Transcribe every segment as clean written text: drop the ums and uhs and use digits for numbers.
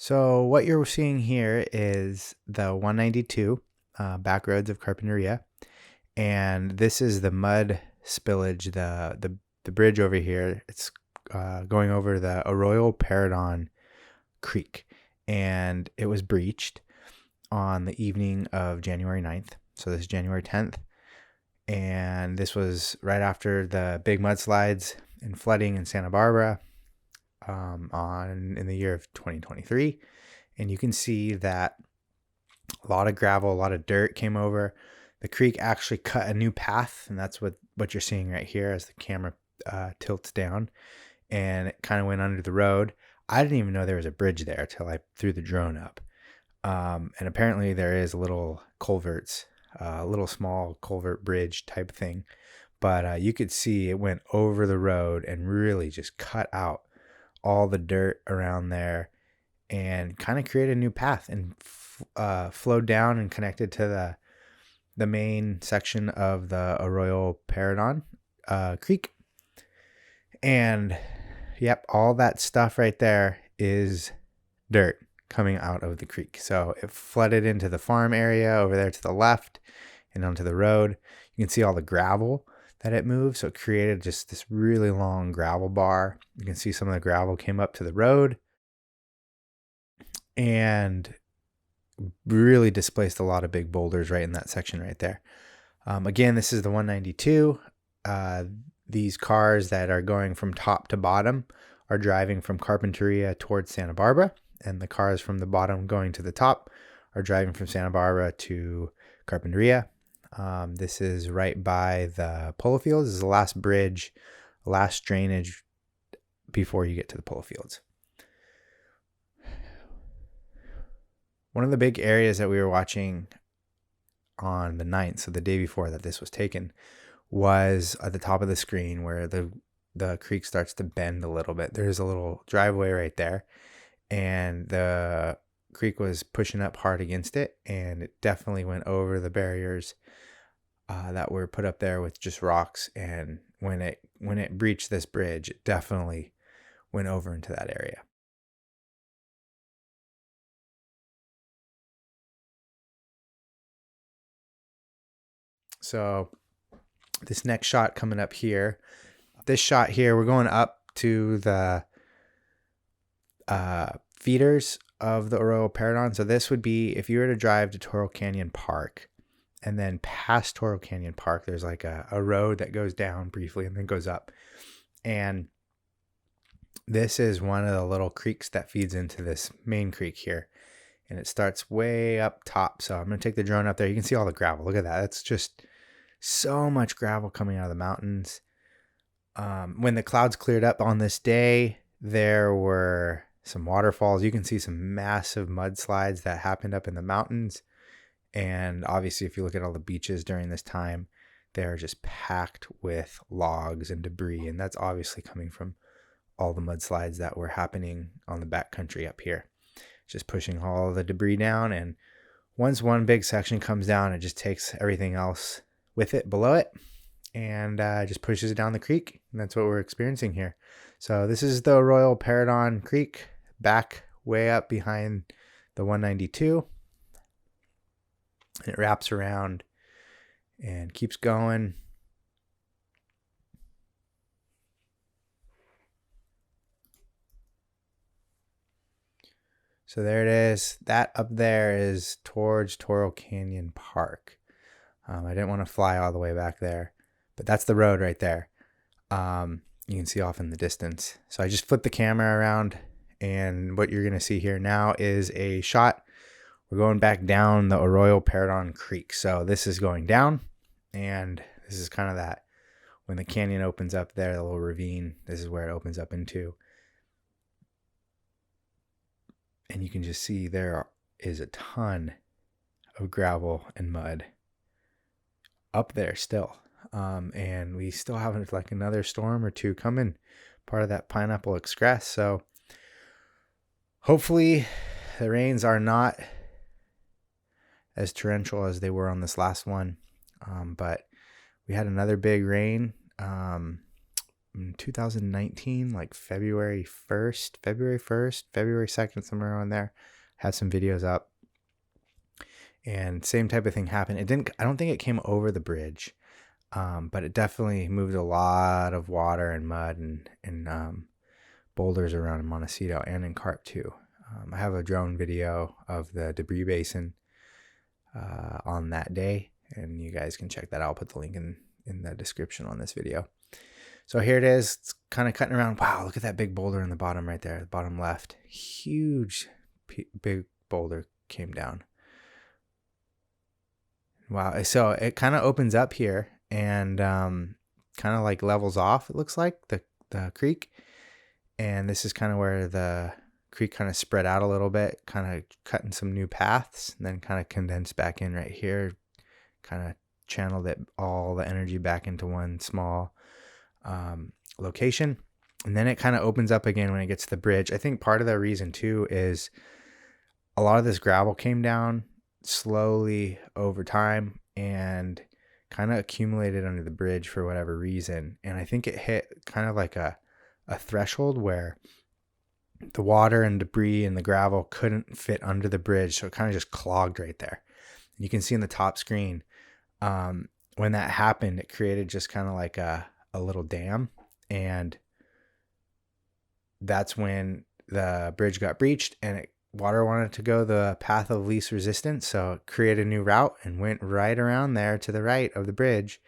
So what you're seeing here is the 192 back roads of Carpinteria, and this is the mud spillage, the bridge over here. It's going over the Arroyo Creek, and it was breached on the evening of January 9th. So this is January 10th, and this was right after the big mudslides and flooding in Santa Barbara in the year of 2023. And you can see that a lot of gravel, a lot of dirt came over. The creek actually cut a new path, and that's what you're seeing right here as the camera tilts down, and it kind of went under the road. I didn't even know there was a bridge there till I threw the drone up. And apparently there is little culverts, a little small culvert bridge type thing. But you could see it went over the road and really just cut out all the dirt around there and kind of created a new path and flowed down and connected to the main section of the Arroyo Creek. And yep, all that stuff right there is dirt coming out of the creek. So it flooded into the farm area over there to the left and onto the road. You can see all the gravel that it moved. So it created just this really long gravel bar. You can see some of the gravel came up to the road and really displaced a lot of big boulders right in that section right there. Again, this is the 192. These cars that are going from top to bottom are driving from Carpinteria towards Santa Barbara, and the cars from the bottom going to the top are driving from Santa Barbara to Carpinteria. This is right by the polo fields. This is the last bridge, last drainage before you get to the polo fields. One of the big areas that we were watching on the 9th, so the day before that this was taken, was at the top of the screen where the creek starts to bend a little bit. There's a little driveway right there, and the creek was pushing up hard against it, and it definitely went over the barriers that were put up there with just rocks. And when it breached this bridge, it definitely went over into that area. So this next shot coming up here, this shot here, we're going up to the feeders of the Arroyo Paradon. So this would be if you were to drive to Toro Canyon Park, and then past Toro Canyon Park, there's like a road that goes down briefly and then goes up. And this is one of the little creeks that feeds into this main creek here. And it starts way up top. So I'm going to take the drone up there. You can see all the gravel. Look at that. That's just so much gravel coming out of the mountains. When the clouds cleared up on this day, there were some waterfalls. You can see some massive mudslides that happened up in the mountains. And obviously, if you look at all the beaches during this time, they're just packed with logs and debris. And that's obviously coming from all the mudslides that were happening on the backcountry up here. Just pushing all the debris down. And once one big section comes down, it just takes everything else with it below it and just pushes it down the creek. And that's what we're experiencing here. So this is the Arroyo Paradon Creek, back way up behind the 192. And it wraps around and keeps going. So there it is. That up there is towards Toro Canyon Park. I didn't want to fly all the way back there, but that's the road right there. You can see off in the distance. So I just flipped the camera around, and what you're going to see here now is a shot. We're going back down the Arroyo Paradon Creek. So this is going down, and this is kind of that when the canyon opens up there, the little ravine, this is where it opens up into. And you can just see there is a ton of gravel and mud up there still. And we still have like another storm or two coming, part of that Pineapple Express. So hopefully the rains are not as torrential as they were on this last one. But we had another big rain in 2019, like February 1st, February 2nd, somewhere around there. Had some videos up, and same type of thing happened. I don't think it came over the bridge, but it definitely moved a lot of water and mud and boulders around in Montecito and in Carp too. I have a drone video of the debris basin on that day, and you guys can check that out. I'll put the link in the description on this video. So here it is. It's kind of cutting around. Wow, look at that big boulder in the bottom right there, the bottom left. Huge, big boulder came down. Wow. So it kind of opens up here and kind of like levels off, it looks like, the creek. And this is kind of where the creek kind of spread out a little bit, kind of cutting some new paths, and then kind of condensed back in right here, kind of channeled all the energy back into one small location. And then it kind of opens up again when it gets to the bridge. I think part of the reason too is a lot of this gravel came down slowly over time and kind of accumulated under the bridge for whatever reason. And I think it hit kind of like a threshold where the water and debris and the gravel couldn't fit under the bridge. So it kind of just clogged right there. You can see in the top screen, when that happened, it created just kind of like a little dam. And that's when the bridge got breached and water wanted to go the path of least resistance. So it created a new route and went right around there to the right of the bridge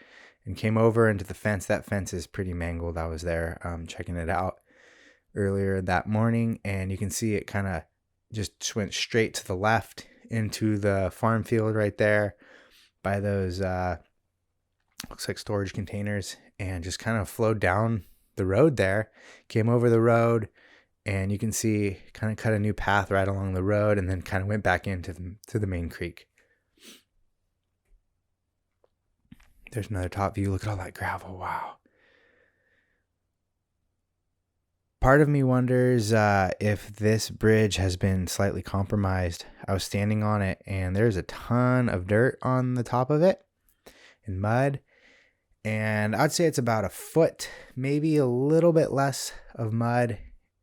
and came over into the fence. That fence is pretty mangled. I was there checking it out earlier that morning, and you can see it kind of just went straight to the left into the farm field right there by those looks like storage containers, and just kind of flowed down the road there, came over the road, and you can see kind of cut a new path right along the road, and then kind of went back into the main creek. There's another top view. Look at all that gravel. Wow. Part of me wonders if this bridge has been slightly compromised. I was standing on it, and there's a ton of dirt on the top of it and mud. And I'd say it's about a foot, maybe a little bit less of mud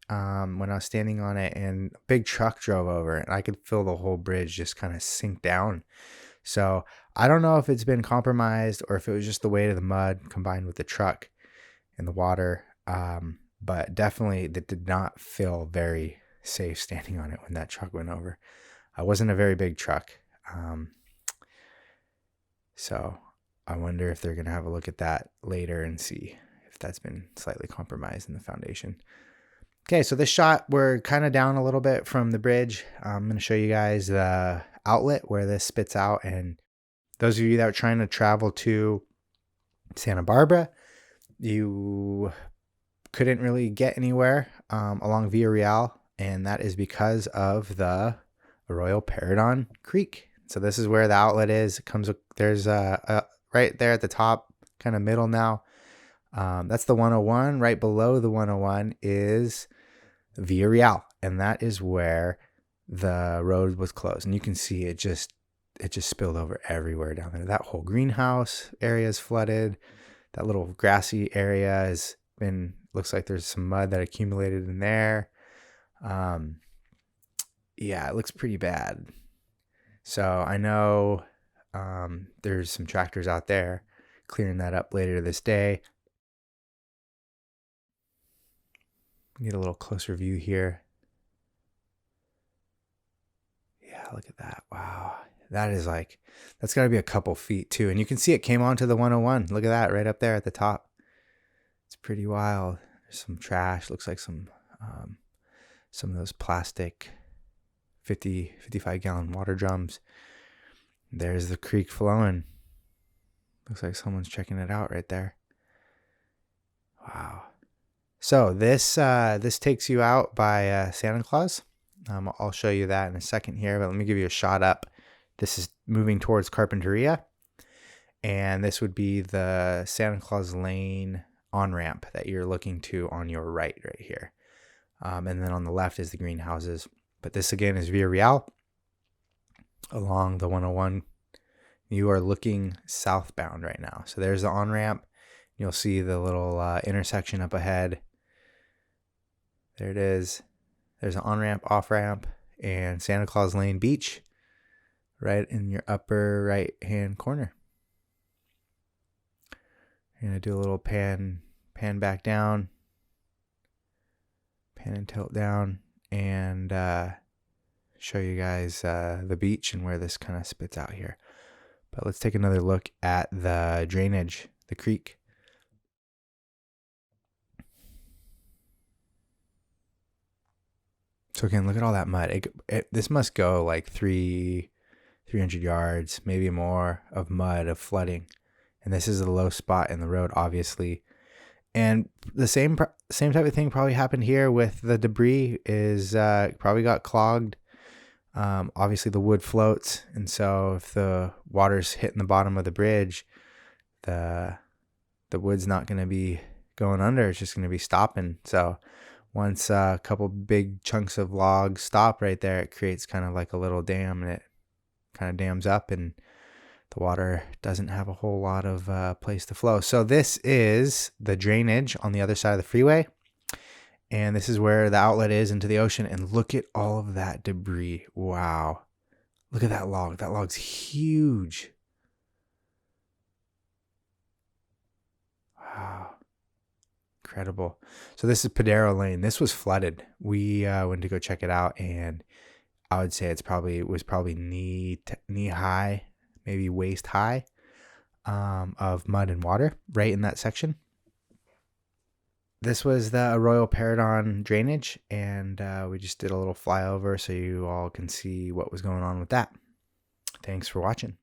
when I was standing on it, and a big truck drove over, and I could feel the whole bridge just kind of sink down. So I don't know if it's been compromised or if it was just the weight of the mud combined with the truck and the water. But definitely that did not feel very safe standing on it when that truck went over. It wasn't a very big truck. So I wonder if they're going to have a look at that later and see if that's been slightly compromised in the foundation. Okay, so this shot, we're kind of down a little bit from the bridge. I'm going to show you guys the outlet where this spits out. And those of you that are trying to travel to Santa Barbara, you couldn't really get anywhere along Via Real, and that is because of the Arroyo Creek. So this is where the outlet is. It comes, there's right there at the top, kind of middle now. That's the 101. Right below the 101 is Via Real, and that is where the road was closed. And you can see it just spilled over everywhere down there. That whole greenhouse area is flooded. That little grassy area has been, looks like there's some mud that accumulated in there. Yeah, it looks pretty bad. So I know there's some tractors out there clearing that up later this day. Get a little closer view here. Yeah, look at that. Wow. That is like, that's got to be a couple feet too. And you can see it came onto the 101. Look at that right up there at the top. It's pretty wild. There's some trash. Looks like some of those plastic 55 gallon water drums. There's the creek flowing. Looks like someone's checking it out right there. Wow. So this takes you out by Santa Claus. I'll show you that in a second here, but let me give you a shot up. This is moving towards Carpinteria, and this would be the Santa Claus Lane on-ramp that you're looking to on your right here. And then on the left is the greenhouses. But this again is Via Real along the 101. You are looking southbound right now. So there's the on-ramp, You'll see the little intersection up ahead. There it is. There's an on-ramp, off-ramp, and Santa Claus Lane Beach right in your upper right-hand corner. You're going to do a little pan back down, pan and tilt down, and show you guys the beach and where this kind of spits out here. But let's take another look at the drainage, the creek. So again, look at all that mud. This must go like 300 yards, maybe more, of mud, of flooding. And this is a low spot in the road, obviously. And the same type of thing probably happened here with the debris. Is probably got clogged. Obviously the wood floats, and so if the water's hitting the bottom of the bridge, the wood's not going to be going under. It's just going to be stopping. So once a couple big chunks of logs stop right there, it creates kind of like a little dam, and it kind of dams up, and the water doesn't have a whole lot of place to flow. So this is the drainage on the other side of the freeway, and this is where the outlet is into the ocean. And look at all of that debris. Wow. Look at that log. That log's huge. Wow. Incredible. So this is Padero Lane. This was flooded. We went to go check it out, and I would say it was probably knee high, maybe waist high, of mud and water right in that section. This was the Arroyo drainage, and we just did a little flyover so you all can see what was going on with that. Thanks for watching.